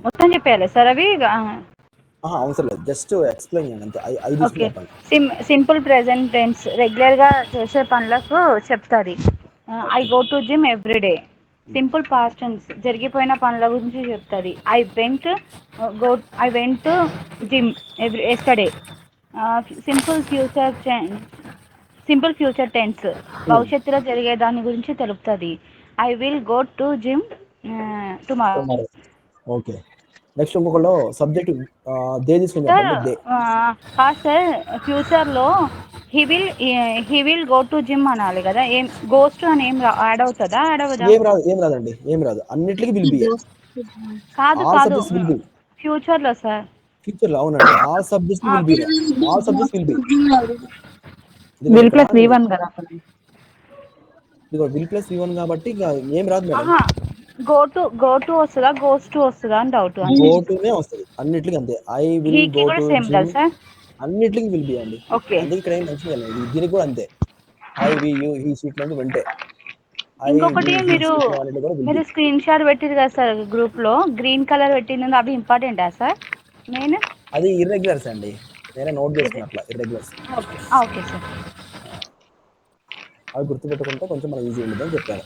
మొత్తం చెప్పేయాలి సార్ అవి. అవసరం లేదు, జస్ట్ ఎక్స్ప్లెయిన్ చేయండి అంతే. ఐదు తీసుకుని ఓకే. చెప్పండి. సింపుల్ ప్రెజెంట్ టెన్స్ రెగ్యులర్గా చేసే పనులకు చెప్తుంది. I go to gym everyday. Simple past tense జరిగిపోయిన పనుల గురించి చెప్తుంది. I went gym yesterday. Simple future tense భవిష్యత్తులో జరిగే దాని గురించి తెలుపుతుంది. I will go to gym tomorrow. Okay, next ఇంకొకళ్ళు సబ్జెక్ట్ దే తీసుకొని సార్ చెప్పండి. దే కాదు సార్, ఫ్యూచర్లో he will go to gym అనాలి కదా. ఏం గోస్ టు అని ఏం యాడ్ అవుతుందా? యాడ్ అవ్వదా? ఏం రాదండి, ఏం రాదు. అన్నిటికీ విల్ బి. కాదు ఆల్ కాదు, సబ్జెక్ట్స్ విల్ బి. ఫ్యూచర్లో సార్. ఫ్యూచర్ లో అవునండి, all subjects will be. All subjects will be. Will plus V1 కదా. ఇదిగో విల్ ప్లస్ V1 కాబట్టి ఇంకా ఏం రాదు మేడం. గో టు వస్తుందా, గోస్ టు వస్తుందా అని డౌట్. గో టునే వస్తుంది అన్నిటికీ అంతే. I will go to gym అన్నిటికీ విల్ బి అండి. అందుకే ఇక్కడ ఏం మెన్షన్ చేయలేదు. దీనికి కూడా అంతే. I we you he she it నుంచి వెంటే ఇంకొకటి మీరు స్క్రీన్ షాట్ పెట్టింది కదా సార్ గ్రూప్ లో, గ్రీన్ కలర్ పెట్టింది, అవి ఇంపార్టెంటా సార్? నేను అది ఇర్రెగ్యులర్స్ అండి, నేనే నోట్ చేసుకున్నట్లా ఇర్రెగ్యులర్స్. Okay sir. అవి గుర్తుపెట్టుకుంటే కొంచెం మనకి ఈజీ ఉంటుంది అని చెప్పాను.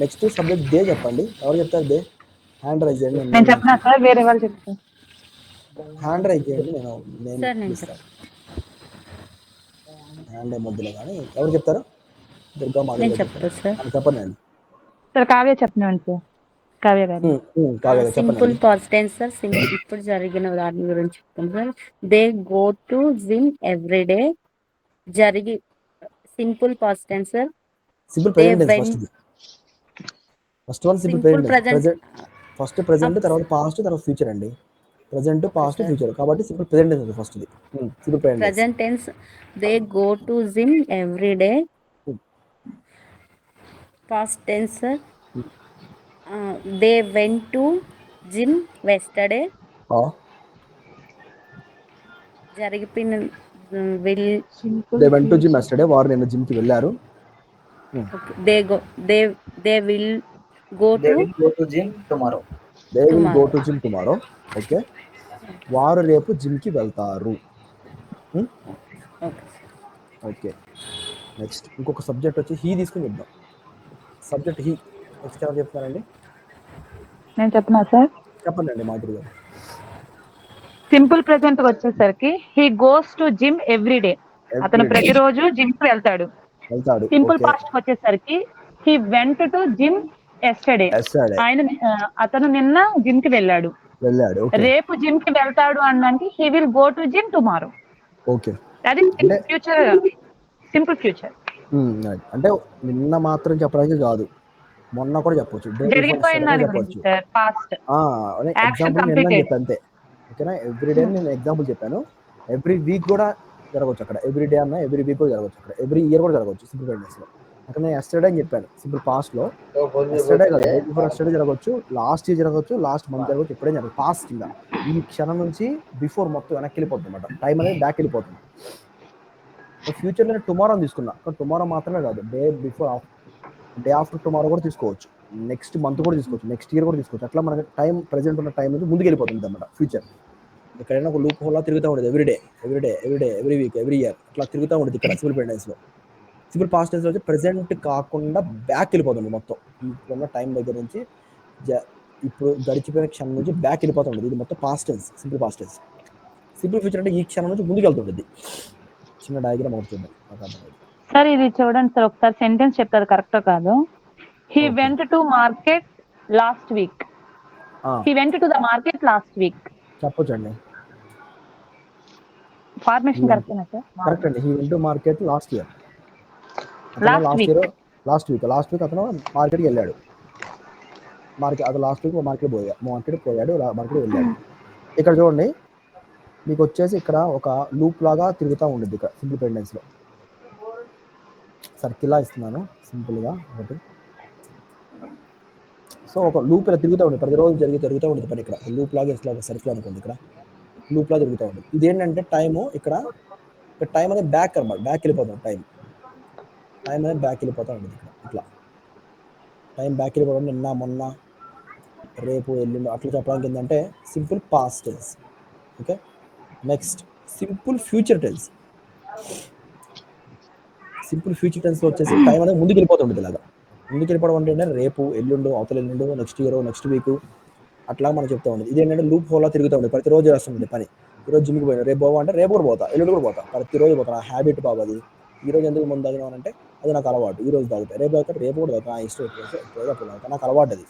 నెక్స్ట్ సబ్జెక్ట్ దే చెప్పండి. ఎవరు చెప్తారు దే? హ్యాండ్ రైజ్ చేయండి. నేను చెప్పనా సార్, వేరే వాళ్ళు చెప్తారు. హ్యాండ్ రైజ్ చేయండి, నేను ఇస్తాను. హ్యాండ్ మొద్దులే కానీ ఎవరు చెప్తారు? దుర్గా మాధవ్ చెప్తారు. చెప్పండి అండి. సార్ కావ్య చెప్తున్నాను సార్. కావ్య గారు సింపుల్ పాస్ట్ టెన్స్ సార్. ఇప్పుడు జరిగిన దాని గురించి చెప్తాం sir. They go to gym everyday. Simple past tense sir. Simple present tense first one. Simple present first present, తర్వాత పాస్ట్, తర్వాత ఫ్యూచర్ అండి. ప్రెజెంట్, పాస్ట్, ఫ్యూచర్ కాబట్టి సింపుల్ ప్రెజెంట్ టెన్స్ ఫస్ట్ ది. Simple present tense. They go to gym everyday. Past tense sir. They went to gym yesterday. జరిగిపోయిన they went to gym yesterday. వారు నిన్న gym కి వెళ్ళారు. They will go to gym tomorrow. They will go to gym tomorrow. Okay, వారు రేపు gym కి వెళ్తారు. Okay, next ఇంకొక సబ్జెక్ట్ వచ్చి హీ తీసుకుని చెప్దాం. సబ్జెక్ట్ హీ నెక్స్ట్ ఎవరు చెప్తారండి? నేను చెప్పనా సార్? చెప్పండి అండి మాధురి గారు. సింపుల్ ప్రెజెంట్ వచ్చేసరికి he goes to gym everyday. అతను ప్రతిరోజు జిమ్ కి వెళ్తాడు. సింపుల్ పాస్ట్ వచ్చేసరికి he went to gym yesterday. అతను నిన్న జిమ్ కి వెళ్ళాడు. రేపు జిమ్ కి వెళ్తాడు అనడానికి he will go to gym tomorrow. Okay, అది ఫ్యూచర్, సింపుల్ ఫ్యూచర్. అంటే నిన్న మాత్రం చెప్పడానికి కాదు, మొన్న కూడా చెప్పొచ్చు, డే బిఫోర్ ఎస్టర్డే చెప్పొచ్చు. ఎగ్జాంపుల్ నిన్న అని చెప్పి అంతే. ఓకేనా? ఎవ్రీ డే నేను ఎగ్జాంపుల్ చెప్పాను. ఎవ్రీ వీక్ కూడా జరగవచ్చు అక్కడ. ఎవ్రీ డే అన్న ఎవ్రీ వీక్ కూడా జరగవచ్చు అక్కడ. ఎవ్రీ ఇయర్ కూడా జరగవచ్చు సింపుల్ ప్రెజెంట్ లో. అక్కడ నేను ఎస్టర్డే అని చెప్పాను సింపుల్ పాస్ట్ లో. ఎస్టర్డే కాదు, డే బిఫోర్ ఎస్టర్డే జరగవచ్చు, లాస్ట్ ఇయర్ జరగవచ్చు, లాస్ట్ మంత్ జరగవచ్చు, ఎప్పుడైనా జరగదు. పాస్ట్ ఇంకా ఈ క్షణం నుంచి బిఫోర్ మొత్తం వెనక్కి వెళ్ళిపోతుంది అనమాట. టైం అనేది బ్యాక్ వెళ్ళిపోతుంది. ఫ్యూచర్ లో టుమారో తీసుకున్నా, కానీ టుమారో మాత్రమే కాదు, day before, day after tomorrow కూడా తీసుకోవచ్చు, నెక్స్ట్ మంత్ కూడా తీసుకోవచ్చు, నెక్స్ట్ ఇయర్ కూడా తీసుకోవచ్చు. అట్లా మనకి టైం ప్రెజెంట్ ఉన్న టైం నుంచి ముందుకు వెళ్ళిపోతుంది అనమాట ఫ్యూచర్. ఎక్కడైనా ఒక లూప్ హోల్లా తిరుగుతూ ఉంటుంది. ఎవ్రీ వీక్, ఎవ్రీ ఇయర్ అట్లా తిరుగుతూ ఉంటుంది ఇక్కడ సింపుల్ ప్రెజెంట్ లో. సింపుల్ పాస్ట్ టెన్స్ వచ్చి ప్రెజెంట్ కాకుండా బ్యాక్ వెళ్ళిపోతుంది మొత్తం. ఇప్పుడున్న టైం దగ్గర నుంచి ఇప్పుడు గడిచిపోయిన క్షణం నుంచి బ్యాక్ వెళ్ళిపోతుంది. ఇది మొత్తం past tense, simple past tense. Simple future అంటే ఈ క్షణం నుంచి ముందుకు వెళ్తుంటుంది. చిన్న డయాగ్రామ్ ఒకటి చూద్దాం. సార్ ఇది చూడండి సార్, ఒకసారి సెంటెన్స్ చెప్తారు కరెక్ట్ కాదు. He went to market last week. He went to the market last week చెప్పొచ్చండి. ఫార్మేషన్ కరెక్టేనా సార్? కరెక్ట్ అండి. He went to market last year. అతను లాస్ట్ వీక్ అతను మార్కెట్కి వెళ్ళాడు. అది లాస్ట్ వీక్ మార్కెట్ పోయాడు, మార్కెట్ వెళ్ళాడు. ఇక్కడ చూడండి, మీకు వచ్చేసి ఇక్కడ ఒక లూప్ లాగా తిరుగుతూ ఉంటుంది ఇక్కడ సింపుల్ ప్రెజెంట్ లో. సర్కిల్లా ఇస్తున్నాను సింపుల్గా ఒకటి. సో ఒక లూప్ ఇలా తిరుగుతూ ఉంటుంది, ప్రతిరోజు జరుగుతూ ఉంటుంది పని. ఇక్కడ లూప్ లాగా ఇట్లా ఒక సర్కిల్ అనుకోండి, ఇక్కడ లూప్ లాగా తిరుగుతూ ఉంటుంది. ఇదేంటంటే టైము ఇక్కడ టైం అనేది బ్యాక్ అనమాట, బ్యాక్ వెళ్ళిపోతుంది. టైం అనేది బ్యాక్ వెళ్ళిపోతూ ఉంటుంది ఇక్కడ. ఇట్లా టైం బ్యాక్ వెళ్ళిపోవడం నిన్న మొన్న రేపు ఎల్లుండి అట్లా చెప్పడానికి ఏంటంటే simple past tense. Okay, next simple future tense. Simple future టెన్స్లో వచ్చేసి టైం అనేది ముందుకు వెళ్ళిపోతుంది. ఇలాగా ముందుకు వెళ్ళిపోవడం అంటే రేపు, ఎల్లుండు, అవతల ఎల్లుండు, నెక్స్ట్ ఇయర్, నెక్స్ట్ వీక్ అట్లా మనం చెప్తా ఉండేది. ఇది ఏంటంటే లూప్ హోల్లా తిరుగుతూ ఉండేది. ప్రతిరోజు చేస్తుండే పని. ఈరోజు జిమ్కి పోయినా, రేపు పోవా అంటే రేపు కూడా పోతా, ఎల్లుండి కూడా పోతా, ప్రతిరోజు పోతా. నా హ్యాబిట్ బాబు అది. ఈరోజు ఎందుకు ముందు తాగినాను అంటే అది నాకు అలవాటు. ఈ రోజు తాగుతా, రేపు తాగుతా, రేపు కూడా తాగుతా. ఇష్టం ఎప్పుడైతే అప్పుడు తాగుతా, నాకు అలవాటు అది.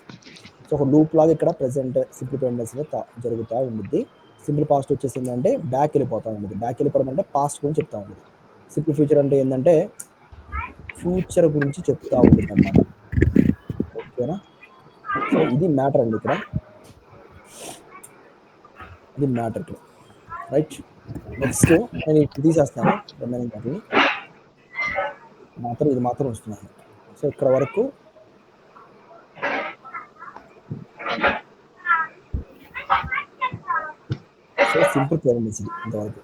సో ఒక లూప్ లాగా ఇక్కడ ప్రెసెంట్ సింపుల్ టెన్స్ జరుగుతూ ఉంటుంది. సింపుల్ పాస్ట్ వచ్చేసింది అంటే బ్యాక్ వెళ్ళిపోతూ ఉంటుంది. బ్యాక్ వెళ్ళిపోవడం అంటే పాస్ట్ గురించి చెప్తా ఉంటుంది. సింపుల్ ఫ్యూచర్ అంటే ఏంటంటే ఫ్యూచర్ గురించి చెప్తా ఉంటుంది అన్నమాట. ఓకేనా? సో ఇది మ్యాటర్ అండి ఇక్కడ, ఇది మ్యాటర్ ఇక్కడ, రైట్. నెక్స్ట్ నేను ఇది తీసేస్తాను, రిమైనింగ్ వాటిని మాత్రం ఇది మాత్రం వస్తున్నాను. సో ఇక్కడ వరకు సో సింపుల్ ప్రెజెంట్ ఇది ఇంతవరకు.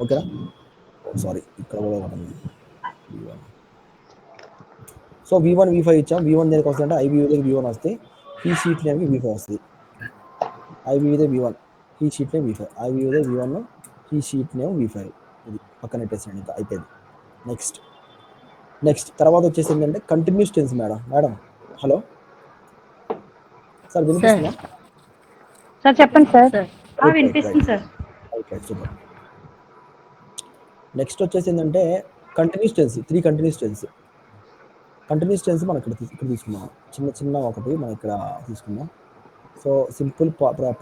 ఓకేనా? సారీ, ఇక్కడ కూడా ఉంటుంది. సో V1 V5 ఇచ్చాం. V1 దేనికి వస్తుంది అంటే IB దగ్గర V1 వస్తే ఈ షీట్ నేమ్కి V5 వస్తుంది. IB దగ్గర V1, ఈ షీట్ నేమ్ V5, IB దగ్గర V1, ఈ షీట్ నేమ్ V5. ఇది పక్కన పెట్టేసాను, ఇంకా అయిపోయింది. నెక్స్ట్ తర్వాత వచ్చేసి ఏంటంటే continuous tense. Madam hello sir, వినిపిస్తుందా? సార్ చెప్పండి సార్. వినిపిస్తుంది సార్. Okay, super. నెక్స్ట్ వచ్చేసి ఏంటంటే continuous tense. 3 continuous tense. Continuous tense మనం ఇక్కడ తీసుకున్నాం. చిన్న ఒకటి మనం ఇక్కడ తీసుకున్నాం. సో సింపుల్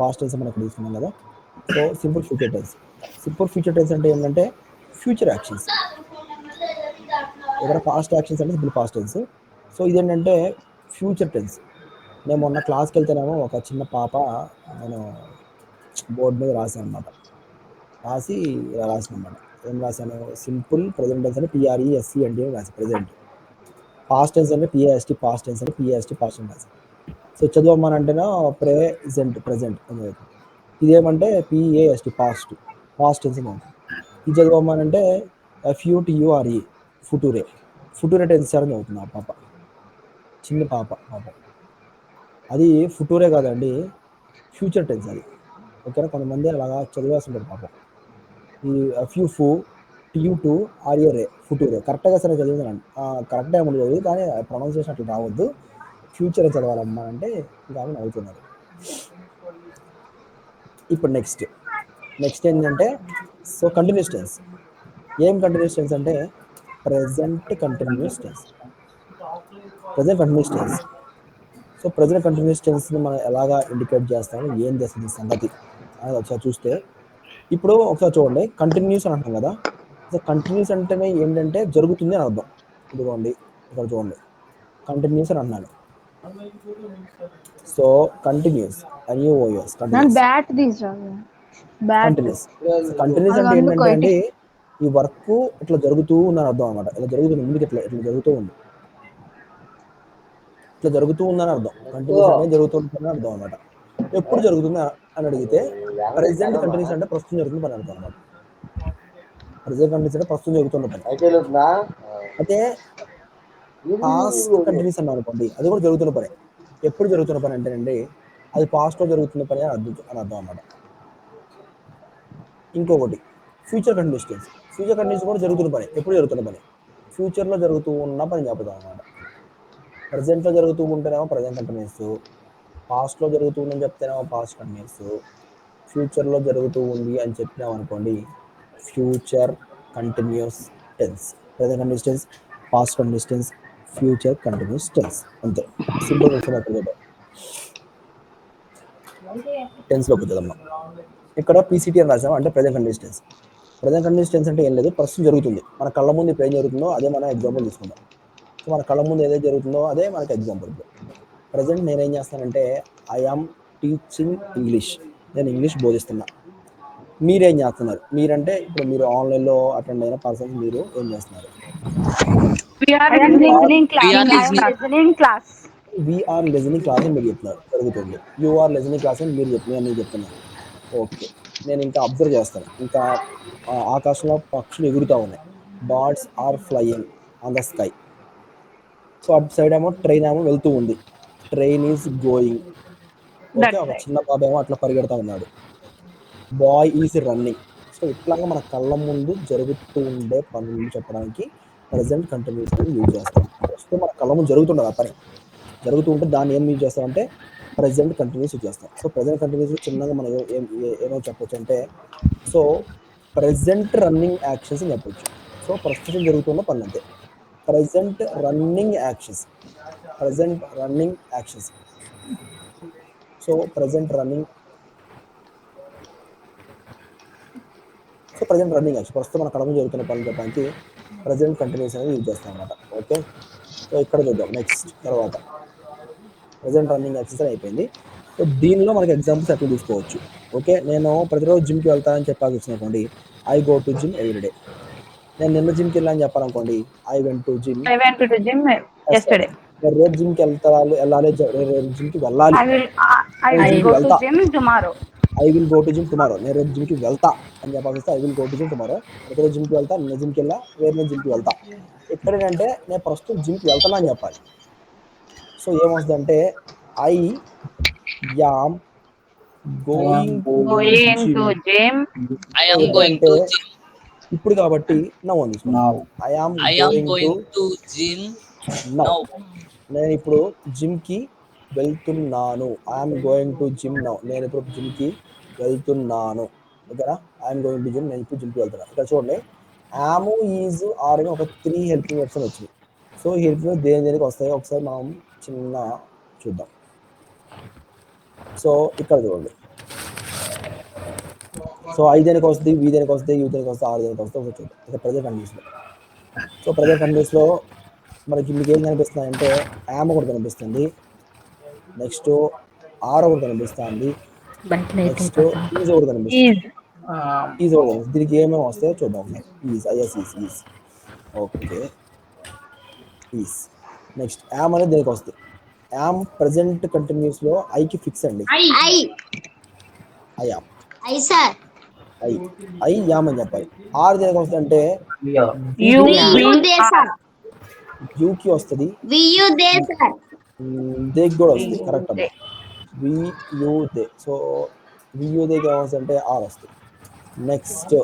పాస్ట్ టెన్స్ మనం ఇక్కడ తీసుకున్నాం కదా. So simple future tense. Simple future tense అంటే ఏంటంటే ఫ్యూచర్ యాక్షన్స్. ఇక్కడ పాస్ట్ యాక్షన్స్ అంటే సింపుల్ పాస్ట్ టెన్స్. సో ఇదేంటంటే ఫ్యూచర్ టెన్స్. నేను మొన్న క్లాస్కి వెళ్తేనేమో ఒక చిన్న పాప నేను బోర్డు మీద రాశాను అనమాట. రాసి ఇలా రాసిన అనమాట. ఏం రాశాను? సింపుల్ ప్రెజెంట్ టెన్స్ అంటే PRESE అంటే రాసి ప్రెజెంట్. పాస్ట్ టెన్స్ అంటే PAST, పాస్ట్ టెన్స్ అంటే PAST, పాస్ట్ టెన్స్ రాసి. సో చదవమనంటేనో ప్రెజెంట్ అని. ఇదేమంటే PAST, పాస్ట్ టెన్స్ అని. ఇది చదవమనంటే FUTURE, ఫుటూరే టెన్స్ అని చదువుతుంది ఆ పాప, చిన్న పాప. అది ఫుటూరే కాదండి, ఫ్యూచర్ టెన్స్ అది. ఓకేనా? కొంతమంది అలాగా చదివేస్తుంటారు పాపం. ఈ FUTURE ఫుటూరే కరెక్ట్గా సరే చదివిందండి. కరెక్ట్గా ఏమో చదివి, కానీ ప్రొనౌన్సియేషన్ అట్లా రావద్దు, ఫ్యూచర్ చదవాలమ్మా అంటే ఇంకా ఆమె అవుతున్నారు. ఇప్పుడు నెక్స్ట్ ఏంటంటే సో కంటిన్యూస్ టెన్స్. ఏం కంటిన్యూస్ టెన్స్ అంటే present continuous tense. So present continuous టెన్స్ని మనం ఎలాగా ఇండికేట్ చేస్తాము, ఏం చేస్తుంది సంగతి అని ఒకసారి చూస్తే, ఇప్పుడు ఒకసారి చూడండి, కంటిన్యూస్ అని అంటాం కదా. సో కంటిన్యూస్ అంటేనే ఏంటంటే జరుగుతుంది అని అర్థం. ఇదిగోండి ఇక్కడ చూడండి, కంటిన్యూస్ అని అన్నాను. సో కంటిన్యూస్ NUOS కంటిన్యూస్ అంటే ఏంటంటే అండి ఈ వర్క్ ఇట్లా జరుగుతూ ఉందని అర్థం అనమాట. ఇలా జరుగుతుంది, ముందుకు ఇట్లా జరుగుతూ ఉంది, ఇట్లా జరుగుతూ ఉందని అర్థం. కంటిన్యూస్ అంటే జరుగుతుందని అర్థం అనమాట. ఎప్పుడు జరుగుతుంది అని అడిగితే ప్రెజెంట్ కంటిన్యూస్ అంటే ప్రస్తుతం జరుగుతుంది పని అర్థం అనమాట. ప్రెజెంట్ కంటిన్యూస్ అంటే ప్రస్తుతం జరుగుతున్న పని. అయితే పాస్ట్ కంటిన్యూస్ అన్నారు అనుకోండి, అది కూడా జరుగుతున్న పని. ఎప్పుడు జరుగుతున్న పని అంటేనండి అది పాస్ట్లో జరుగుతున్న పని అని అర్థం అనమాట. ఇంకొకటి future continuous tense. Future continuous కూడా జరుగుతున్న పని, ఎప్పుడు జరుగుతున్న పని, ఫ్యూచర్లో జరుగుతూ ఉన్న పని చెప్తాం అనమాట. ప్రజెంట్లో జరుగుతూ ఉంటేనేమో ప్రజెంట్ కంటిన్యూస్, పాస్ట్లో జరుగుతూ ఉందని చెప్తేనేమో పాస్ట్ కంటిన్యూస్, ఫ్యూచర్లో జరుగుతూ ఉంది అని చెప్పినాం అనుకోండి future continuous tense. Present continuous tense, past continuous tense, future continuous tense. అంతే సింపుల్ టెన్స్లోకి వచ్చేదమ్మా. ఇక్కడ PCT అని రాసాము అంటే present continuous tense. Present continuous tense అంటే ఏం లేదు, ప్రస్తుతం జరుగుతుంది. మన కళ్ళ ముందు ఇప్పుడు ఏం జరుగుతుందో అదే మనం ఎగ్జాంపుల్ తీసుకుందాం. సో మన కళ్ళ ముందు ఏదైతే జరుగుతుందో అదే మనకి ఎగ్జాంపుల్. ప్రజెంట్ నేనేం చేస్తానంటే ఐ యామ్ టీచింగ్ ఇంగ్లీష్, నేను ఇంగ్లీష్ బోధిస్తున్నా. మీరేం చేస్తున్నారు? మీరంటే ఇప్పుడు మీరు ఆన్లైన్లో అటెండ్ అయిన పర్సన్స్, మీరు ఏం చేస్తున్నారు? వీఆర్ లిజనింగ్ క్లాస్ అని మీరు చెప్తున్నారు, జరుగుతుంది. యు ఆర్ లిజనింగ్ క్లాస్ అని మీరు నేను చెప్తున్నాను. ఓకే, నేను ఇంకా అబ్జర్వ్ చేస్తాను. ఇంకా ఆకాశంలో పక్షులు ఎగురుతూ ఉన్నాయి. Birds are flying on the sky. So అటు సైడ్ ఏమో ట్రైన్ ఏమో వెళ్తూ ఉంది, ట్రైన్ ఈజ్ గోయింగ్. ఓకే, ఒక చిన్న బాబు ఏమో అట్లా పరిగెడతా ఉన్నాడు. Boy is running. సో ఇట్లాగా మన కళ్ళ ముందు జరుగుతూ ఉండే పనులు చెప్పడానికి ప్రజెంట్ కంటిన్యూస్ అనేది యూజ్ చేస్తాం. ప్రస్తుతం మన కళ్ళ ముందు జరుగుతుండదు ఆ పని, జరుగుతూ ఉంటే దాన్ని ఏం యూజ్ చేస్తామంటే ప్రజెంట్ కంటిన్యూస్ యూజ్ చేస్తాం. సో ప్రజెంట్ కంటిన్యూస్ చిన్నగా మనం ఏమో చెప్పొచ్చు అంటే, సో ప్రజెంట్ రన్నింగ్ యాక్షన్స్ అని చెప్పొచ్చు. సో ప్రస్తుతం జరుగుతున్న పనులు అంతే, present running actions, present running actions. So present running, so present running action ప్రస్తుతం మన కడమ జరుగుతున్న పనులు చెప్పడానికి ప్రజెంట్ కంటిన్యూస్ అనేది యూజ్ చేస్తాం అనమాట. ఓకే, సో ఇక్కడ చూద్దాం నెక్స్ట్. తర్వాత ప్రజెంట్ రన్నింగ్ యాక్షన్స్ అని అయిపోయింది. సో దీనిలో మనకి ఎగ్జాంపుల్స్ ఎట్లా తీసుకోవచ్చు. ఓకే, నేను ప్రతిరోజు జిమ్కి వెళ్తానని చెప్పాల్సి వచ్చిననుకోండి, I go to gym everyday. నేను నిన్న జిమ్కి వెళ్ళాలని చెప్పాలనుకోండి, I went to gym yesterday. రేపు జిమ్కి వెళ్ళాలి, జిమ్కి వెళ్ళాలి, I will go to gym tomorrow. నేను రేపు జిమ్కి వెళ్తా అని చెప్పాల్సి వస్తే I will go to gym tomorrow. ప్రతిరోజు జిమ్కి వెళ్తా, నిన్న జిమ్కి వెళ్ళా, వేరే జిమ్కి వెళ్తా. ఇక్కడ ఏంటంటే నేను ప్రస్తుతం జిమ్కి వెళ్తానా అని చెప్పాలి. సో ఏమొస్తుందంటే I am going to gym. ఇప్పుడు కాబట్టి నౌ ఉంది. I am going to gym now. నేను ఇప్పుడు జిమ్కి వెళ్తున్నాను. I'm going to gym now. నేను ఇప్పుడు జిమ్కి వెళ్తున్నాను. ఓకేనా, ఐఎమ్ గోయింగ్ టు జిమ్, నేను ఇప్పుడు జిమ్కి వెళ్తున్నాను. ఇక్కడ చూడండి, యామ్, ఈజ్, ఆర్ అని ఒక 3 హెల్పింగ్ వర్బ్స్ వచ్చినాయి. సో ఈ హెల్పింగ్ దేనికి వస్తాయో ఒకసారి మనం చిన్న చూద్దాం. సో ఇక్కడ చూడండి, సో ఐ దేనికి వస్తుంది, వి దేనికి వస్తుంది, యూ దేనికి వస్తుంది, ఆర్ దేనికి వస్తుంది ఒకసారి చూద్దాం. ఇక్కడ ప్రజెంట్ కండిషన్లో. సో ప్రజెంట్ కండిషన్లో మనకి మీకు ఏం కనిపిస్తున్నాయంటే యామ్ ఒకటి కనిపిస్తుంది, నెక్స్ట్ ఆర్ ఒకటి కనిపిస్తుంది, నెక్స్ట్ ఈజ్ ఒకటి కనిపిస్తుంది, ఈజ్ ఒకటి కనిపిస్తుంది. దీనికి ఏమేమి వస్తాయో చూద్దాం. Is, is is, okay, is. Next yam అనేది దేనికి వస్తుంది, యామ్ ప్రజెంట్ కంటిన్యూస్ లో ఐకి ఫిక్స్ అండి, ఐ యామ్, ఐ యామ్ అని చెప్పాలి. ఆర్ దేనికి వస్తుంది అంటే యూకి వస్తుంది, దేకి కూడా వస్తుంది, కరెక్ట్ అమ్మా, వియూ దే. సో వియూ దేకి ఏమొస్తుంది అంటే ఆర్ వస్తుంది. నెక్స్ట్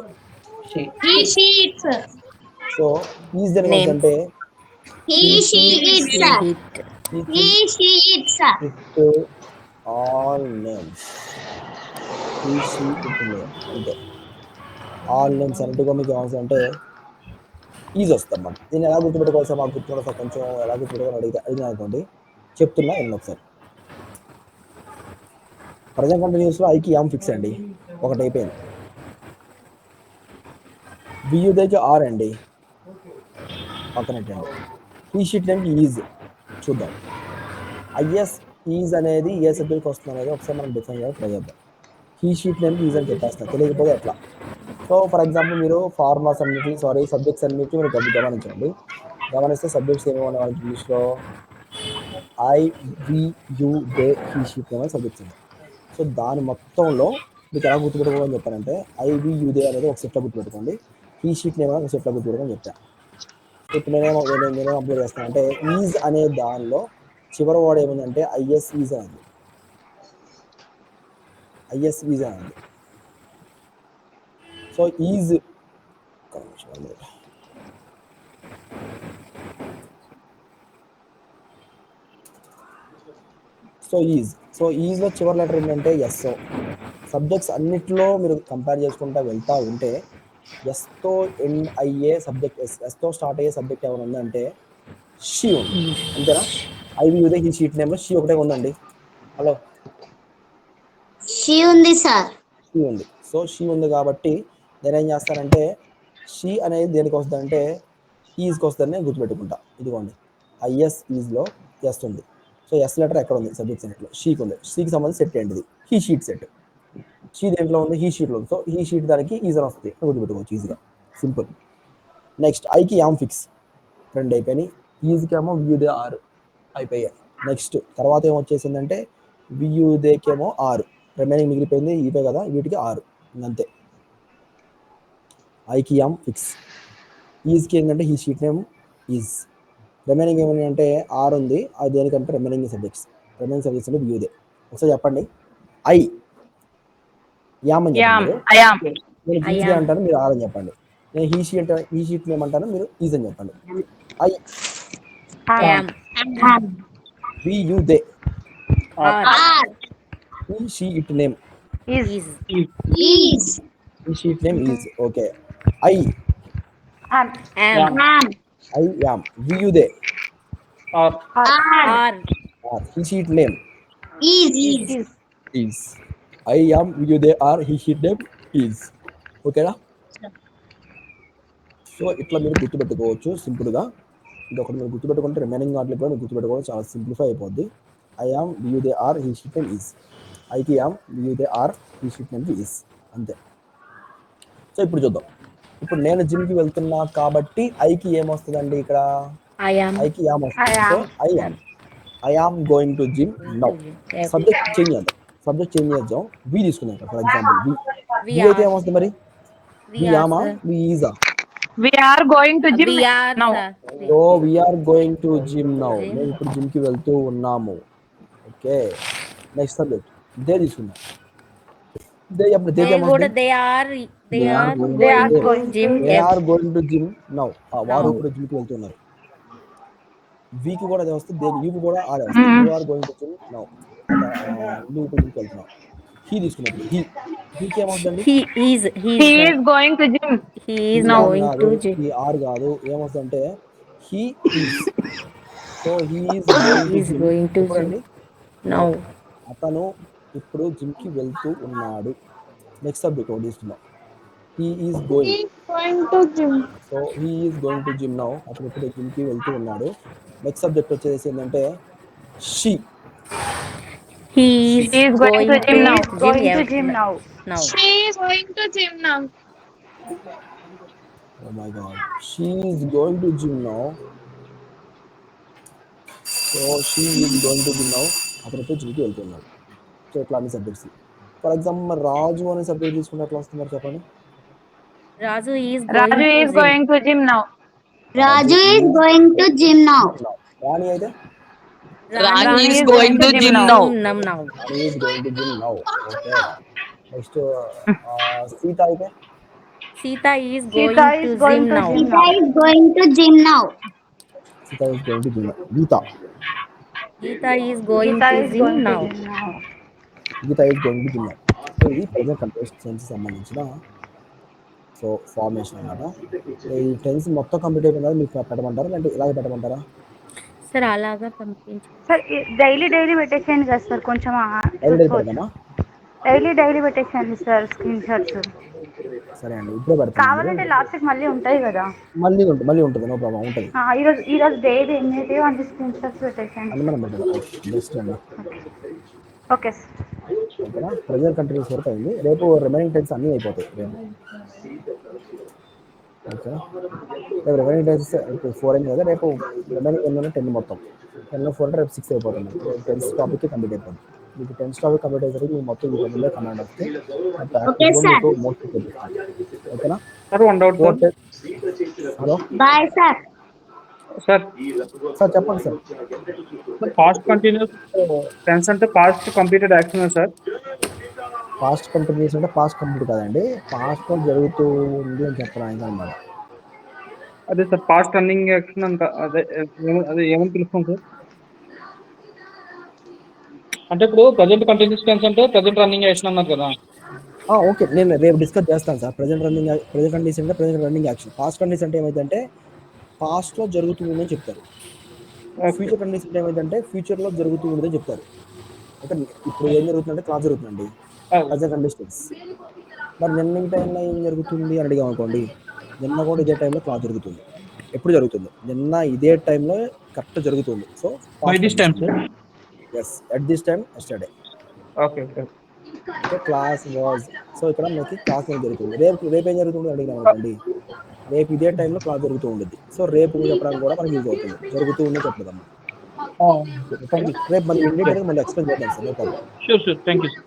సో ఈజ్ దేనికి వస్తుంది అంటే ఆల్ నేమ్స్, అంటే ఆల్ నేమ్స్ అన్నట్టుగా మీకు ఏమవుతుంది అంటే ఈజ్ వస్తాం. మనం దీన్ని ఎలా గుర్తుపెట్టుకోవాలి సార్, మాకు గుర్తుపెట్టుకో కొంచెం ఎలా గుర్తుపెట్టుకోవాలి అడిగినా అనుకోండి, చెప్తున్నా ఎన్ని ఒకసారి. ప్రజెంట్ కంటిన్యూస్లో ఐకి యామ్ ఫిక్స్ అండి, ఒకటి అయిపోయింది. వియూ దగ్గర ఆర్ అండి, పక్కనట్టండి. ఈ షీట్ నేమ్కి ఈజ్ చూద్దాం. ఐఎస్ ఈజ్ అనేది ఏ సబ్జెక్ట్కి వస్తుంది అనేది ఒకసారి మనం డిఫైన్ చేయాలి, ట్రై చేద్దాం. ఈ షీట్ నేమ్కి ఈజ్ అని చెప్పేస్తున్నా, తెలియకపోతే ఎట్లా. సో ఫర్ ఎగ్జాంపుల్ మీరు ఫార్ములాస్ అన్నిటి, సబ్జెక్ట్స్ అన్నిటి మీరు గమనించండి. గమనిస్తే సబ్జెక్ట్స్ ఏమేమి ఉన్నాయి వాళ్ళకి ఇంగ్లీష్లో ఐ, వి, యూ, దే, ఈ షీట్ నేమ్ సబ్జెక్ట్స్ ఉన్నాయి. సో దాని మొత్తంలో మీకు ఎలా గుర్తుపెట్టుకోవాలని చెప్పారంటే ఐ, వి, యూ, దే అనేది ఒక సెట్లో గుర్తుపెట్టుకోండి, ఈ షీట్ నేమ్ ఒక సెట్లో గుర్తుపెట్టుకోని చెప్పాను. ఇప్పుడు నేనేమో అప్లోడ్ చేస్తాను అంటే ఈజ్ అనే దానిలో చివరి వాడు ఏముందంటే ఐఎస్ ఈజ్ అని, ఐఎస్ ఈజ్ అని. సో ఈజ్, సో ఈజ్లో చివరి లెటర్ ఏంటంటే ఎస్. సబ్జెక్ట్స్ అన్నిట్లో మీరు కంపేర్ చేసుకుంటా వెళ్తూ ఉంటే ఎస్తో ఎండ్ అయ్యే సబ్జెక్ట్, ఎస్తో స్టార్ట్ అయ్యే సబ్జెక్ట్ ఏమైనా ఉందంటే షీ ఉంది, అంతేనా. ఐ వి యూదే ఈ షీట్ నేమ్లో షీ ఒకటే ఉందండి. హలో, షీ ఉంది సార్, షీ ఉంది. సో షీ ఉంది కాబట్టి నేనేం చేస్తానంటే షీ అనేది దేనికి వస్తుందంటే ఈజ్కి వస్తుందని నేను గుర్తుపెట్టుకుంటా. ఇదిగోండి ఐఎస్ ఈజ్లో ఎస్ ఉంది. సో ఎస్ లెటర్ ఎక్కడ ఉంది సబ్జెక్ట్ సెట్లో, షీకి ఉంది. షీకి సంబంధించి సెట్ ఏంటిది, హీ షీట్ సెట్. షీ దేంట్లో ఉంది, హీ షీట్లో ఉంది. సో హీ షీట్ దానికి ఈజ్ అని వస్తుంది, గుర్తుపెట్టుకోవచ్చు ఈజీగా, సింపుల్. నెక్స్ట్ ఐకి యామ్ ఫిక్స్, 2 అయిపోయినాయి. ఈజ్కి ఏమో వ్యూదే ఆర్ అయిపోయాయి. నెక్స్ట్ తర్వాత ఏమొచ్చేసిందంటే వియూదేకేమో 6, రిమైనింగ్ మిగిలిపోయింది ఇవే కదా, వీటికి 6 అంతే. ఐకి యామ్ ఫిక్స్. ఈజ్కి ఏంటంటే he she it name is, remaining ఏమని అంటే ఆర్ ఉంది, అది దేనికంటే రిమైనింగ్ సబ్జెక్ట్స్ అంటే వ్యూదే. ఒకసారి చెప్పండి. ఐ యామ్ అని చెప్పండి. నేను వీదే అంటాను, మీరు ఆర్ అని చెప్పండి. నేను హీ షీ అంటే ఈ షీట్ ఏమంటాను, మీరు ఈజ్ అని చెప్పండి. I we you they he she it name is he she it name is. Okay. I am we you they are he she it name is is. I am we you they are he she it name is. ఓకేనా? So ఇట్లా మీరు గుర్తుపెట్టుకోవచ్చు సింపుల్గా. ఇంకొకటి మీరు గుర్తుపెట్టుకుంటే remaining వాటిని కూడా మీరు గుర్తుపెట్టుకోవడం చాలా సింప్లిఫై అయిపోద్ది. I am you they are he she it name is. ఐకి am you they are he she it name is. అంతే. సో ఇప్పుడు చూద్దాం. ఇప్పుడు నేను జిమ్కి వెళ్తున్నా కాబట్టి ఐకి ఏమొస్తుందండి ఇక్కడ? ఐకి యామ్ వస్తుంది. So I am going to gym now. Subject change చేద్దాం. వి తీసుకుందాం. ఫర్ ఎగ్జాంపుల్ వి అయితే ఏమొస్తుంది మరి? వి యామా వి ఈజా? We are going to gym now. So we are going to gym now. మేము ఇప్పుడు జిమ్కి వెళ్తూ ఉన్నాము. ఓకే. నెక్స్ట్ సబ్జెక్ట్ దే తీసుకుందాం. దే చెప్పండి. They are going to gym now. వారు ఇప్పుడు జిమ్కి వెళ్తున్నారు. వీకి కూడా అదే వస్తుంది, దే యూకి కూడా అదే వస్తుంది. You are going to gym now. నువ్వు ఇప్పుడు జిమ్కి వెళ్తున్నావు. హీ తీసుకున్నప్పుడు హీకి ఏమవుతుందండి? He is going to gym now. He or కాదు, ఏమవుతుందంటే he is. So he is going to gym now. అతను ఇప్పుడు జిమ్కి వెళ్తూ ఉన్నాడు. నెక్స్ట్ సబ్జెక్ట్ ఒకటి తీసుకుందాం. He is going to gym. So he is going to gym now. అతను ఇప్పుడు జిమ్కి వెళ్తూ ఉన్నాడు. నెక్స్ట్ సబ్జెక్ట్ వచ్చేసి ఏంటంటే she. He is going to gym now. She is going to gym now. Oh my God. She is going to gym now. So she is going to gym now. అతను ఇప్పుడు జిమ్కి వెళ్తున్నాడు. So ఇట్లా అన్ని subjects. For example రాజు అనే subject తీసుకుంటే ఎట్లా వస్తున్నారు చెప్పండి? Raju is going to gym now. Raju is going to gym now. రాణి అయితే Rani is going to gym now. Rani is going to gym now. Okay. Next Sita అయితే Sita is going to gym now. Sita is going to gym now. Sita is going to gym now. Geeta is going to gym now. Geeta is going to gym now. So ఇది present continuous tense సంబంధించిన so formation అన్నమాట. ఈ tense మొత్తం complete అయిపోయిన మీకు పెట్టమంటారా లేదంటే ఇలాగే పెట్టమంటారా? Sir అలాగా పంపించు సార్ డైలీ పెట్టేసేయండి కదా సార్. కొంచెం డైలీ పెట్టేసేయండి సార్ స్క్రీన్ షాట్స్. సరే అండి, ఇప్పుడే పెడతాను. కావాలంటే లాస్ట్ మళ్ళీ ఉంటాయి కదా. మళ్ళీ ఉంటుంది. నో ప్రాబ్లం, ఉంటుంది. ఈ రోజు డైలీ ఎన్నైతే అన్ని స్క్రీన్ షాట్స్ పెట్టేసేయండి. అది మనం పెట్టాలి. బెస్ట్ అండి. Okay sir. ఓకేనా? ప్రెజెంట్ కంటిన్యూస్ వరకు అయింది. రేపు రిమైనింగ్ టెన్స్ అన్నీ అయిపోతాయి రేపు. ఓకే. రేపు రిమైనింగ్ టెన్స్ ఇప్పుడు 4 అయింది కదా. రేపు రిమైనింగ్ 10 మొత్తం 10లో 4 అంటే రేపు 6 అయిపోతుంది. టెన్స్ టాపిక్ కంప్లీట్ అయిపోతుంది. మీకు టెన్స్ టాపిక్ కంప్లీట్ అయ్యేసరికి మీకు మొత్తం మీకు ముందే కమాండ్ వస్తే మీకు మోస్ట్లీ చూపిస్తాను. ఓకేనా? Hello Bye, sir. సార్ చెప్పండి సార్. పాస్ట్ కంటిన్యూస్ టెన్స్ అంటే past completed action sir. Past continuous అంటే పాస్ట్ కంప్లీట్ కాదండి, పాస్ట్ జరుగుతూ ఉంది అని చెప్పడానికి అన్నమాట. అదే సార్ పాస్ట్ రన్నింగ్ యాక్షన్ అంట. అదే ఏమని పిలుస్తాం సార్? అంటే ఇప్పుడు ప్రజెంట్ కంటిన్యూస్ టెన్స్ అంటే ప్రజెంట్ రన్నింగ్ యాక్షన్ అన్నారు కదా. ఓకే, నేను రేపు డిస్కస్ చేస్తాను సార్. ప్రజెంట్ కండిషన్ అంటే present running action. Past condition అంటే ఏమైందంటే పాస్ట్లో జరుగుతుందని చెప్తారు. ఫ్యూచర్ కండిషన్ ఏమైందంటే ఫ్యూచర్లో జరుగుతూ ఉందని చెప్తారు. అంటే ఇప్పుడు ఏం జరుగుతుందంటే క్లాస్ జరుగుతుందండి, ప్రజెంట్ కండిషన్స్. మరి నిన్న టైంలో ఏం జరుగుతుంది అని అడిగాం అనుకోండి, నిన్న కూడా ఇదే టైంలో క్లాస్ జరుగుతుంది. ఎప్పుడు జరుగుతుంది? నిన్న ఇదే టైంలో కరెక్ట్ జరుగుతుంది. So yes, at this time yesterday. Okay class was. So ఇక్కడ మనకి క్లాస్ ఏం జరుగుతుంది. రేపు ఏం జరుగుతుంది అడిగినాం అనుకోండి, రేపు ఇదే టైంలో క్లాస్ జరుగుతూ ఉంటుంది. సో రేపు చెప్పడానికి కూడా మనకి యూజ్ అవుతుంది. జరుగుతూ ఉండే చెప్పలేదమ్మా. రేపు మళ్ళీ మళ్ళీ ఎక్స్ప్లెయిన్ చేద్దాం sir. Sure thank you sir.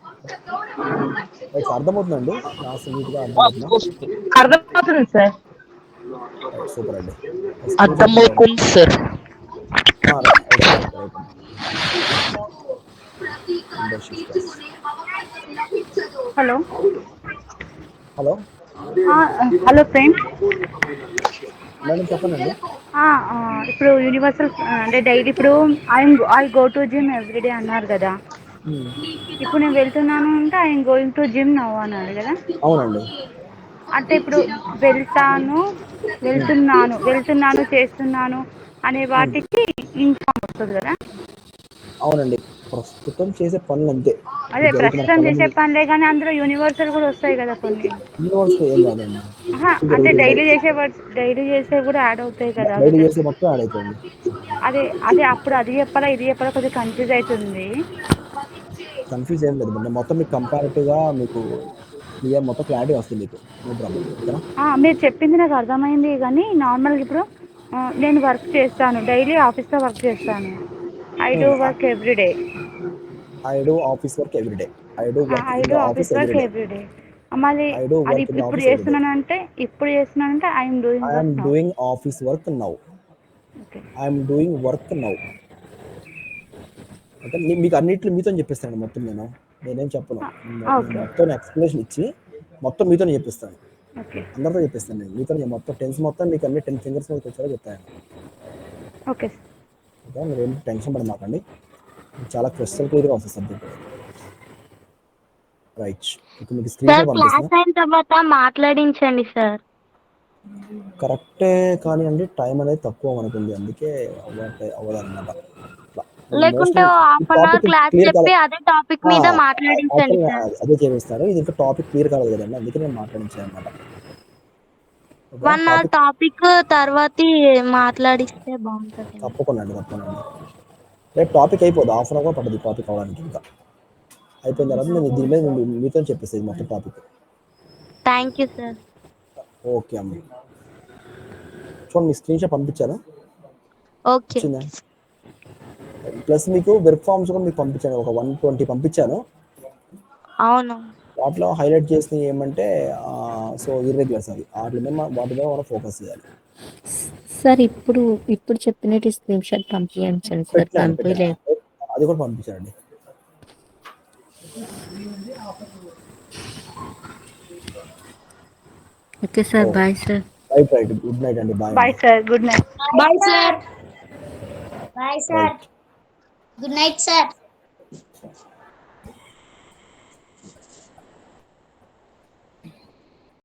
అర్థమవుతుందండి? క్లాస్ నీట్గా అర్థమవుతుంది సార్. సూపర్ అండి. అర్థమవుతుంది సార్. రైట్ అండి. Membership class. Hello hello hello friend. Madam చెప్పండి. ఇప్పుడు యూనివర్సల్ అంటే డైలీ ఇప్పుడు I go to gym everyday అన్నారు కదా. ఇప్పుడు నేను వెళ్తున్నాను అంటే I'm going to gym now అన్నారు కదా. అవునండి. అంటే ఇప్పుడు వెళ్తున్నాను చేస్తున్నాను అనే వాటికి ఇన్ఫామ్ వస్తుంది కదా. అవునండి, ప్రస్తుతం చేసే పనులు అంతే. అదే జరుగుతున్న ప్రస్తుతం పనులు చేసే పనులే కానీ అందులో యూనివర్సల్ కూడా వస్తాయి కదా కొన్ని. యూనివర్స్లో ఏం కాదండి, అంటే జరుగుతున్నాయి. డైలీ చేసే కూడా యాడ్ అవుతాయి కదా డైలీ అవి. చేసే మొత్తం యాడ్ అవుతుంది. అదే అప్పుడు అది చెప్పాలా ఇది చెప్పాలా కొంచెం కన్ఫ్యూజ్ అవుతుంది. కన్ఫ్యూజ్ ఏం లేదు మేడం, మొత్తం మీకు కంపారిటివ్గా మీకు క్లియర్ మొత్తం క్లారిటీ వస్తుంది మీకు. No problem. ఓకేనా. మీరు చెప్పింది నాకు అర్థమైంది కానీ నార్మల్గా ఇప్పుడు నేను వర్క్ చేస్తాను, డైలీ ఆఫీస్లో వర్క్ చేస్తాను. I do work everyday. I do office work everyday. I do work I in do the office office work everyday. Everyday. మళ్ళీ ఐ డూ అది వర్క్ ఇన్ ద ఇప్పుడు ఆఫీస్ ఎవ్రీడే. చేస్తున్నానంటే I'm doing I'm work now. Doing office work now. Okay. I'm doing work now. Okay, మీకు అన్నిట్లో మీతో చెప్పిస్తాను మొత్తం. నేనేం చెప్పను. నేను ఓకే. మొత్తం ఎక్స్ప్లెనేషన్ ఇచ్చి మొత్తం మీతో చెప్పిస్తాను. ఓకే. అందరితో చెప్పిస్తాను నేను మీతో. మొత్తం టెన్స్ మొత్తం మీకు అన్ని 10 ఫింగర్స్ మీద వచ్చారో చెప్తాను. ఓకే. ఓకే, మీరు ఏం టెన్షన్ పడమాకండి, చాలా క్రిస్టల్ క్లియర్గా వస్తుంది సబ్జెక్ట్. రైట్. ఇప్పుడు మీకు స్క్రీన్ షాట్ పంపిస్తున్నా. క్లాస్ అయిన తర్వాత మాట్లాడించండి సార్. కరెక్టే కానీ అండి టైం అనేది తక్కువ మనకుంది, అందుకే అవ్వదన్నమాట. లేకుంటే హాఫ్ అన్ అవర్ క్లాస్ చెప్పి అదే టాపిక్ మీద మాట్లాడించండి సార్. అదే చేస్తారు. ఇది ఇంకా టాపిక్ క్లియర్ కాలేదు కదండి, అందుకే నేను మాట్లాడించాను అనమాట. 1 అవర్ టాపిక్ తర్వాత మాట్లాడిస్తే బాగుంటుంది. తప్పకుండా అండి. రేపు టాపిక్ అయిపోదు, హాఫ్ అన్ అవర్ పడుతుంది టాపిక్ అవడానికి. ఇంకా అయిపోయిన తర్వాత నేను దీని మీద మీతో చెప్పేస్తాను మొత్తం topic. Thank you sir. Okay అమ్మ. చూడండి, మీ స్క్రీన్ షాట్ పంపించాను. ఓకే. ప్లస్ మీకు వెబ్ ఫామ్స్ కూడా మీకు పంపించాను, ఒక 120 పంపించాను. అవును. వాటిలో హైలైట్ చేసినవి ఏమంటే సో ఇర్రెగ్యులర్స్, వాటి మీద మనం ఫోకస్ చేయాలి. సార్ ఇప్పుడు చెప్పినట్టు స్క్రీన్ షాట్ పంపించండి సార్. పెట్టాను, అది కూడా పంపించానండి. Okay sir, bye sir. Right. Good night అండి. Bye sir. Good night. Bye sir. Good night sir.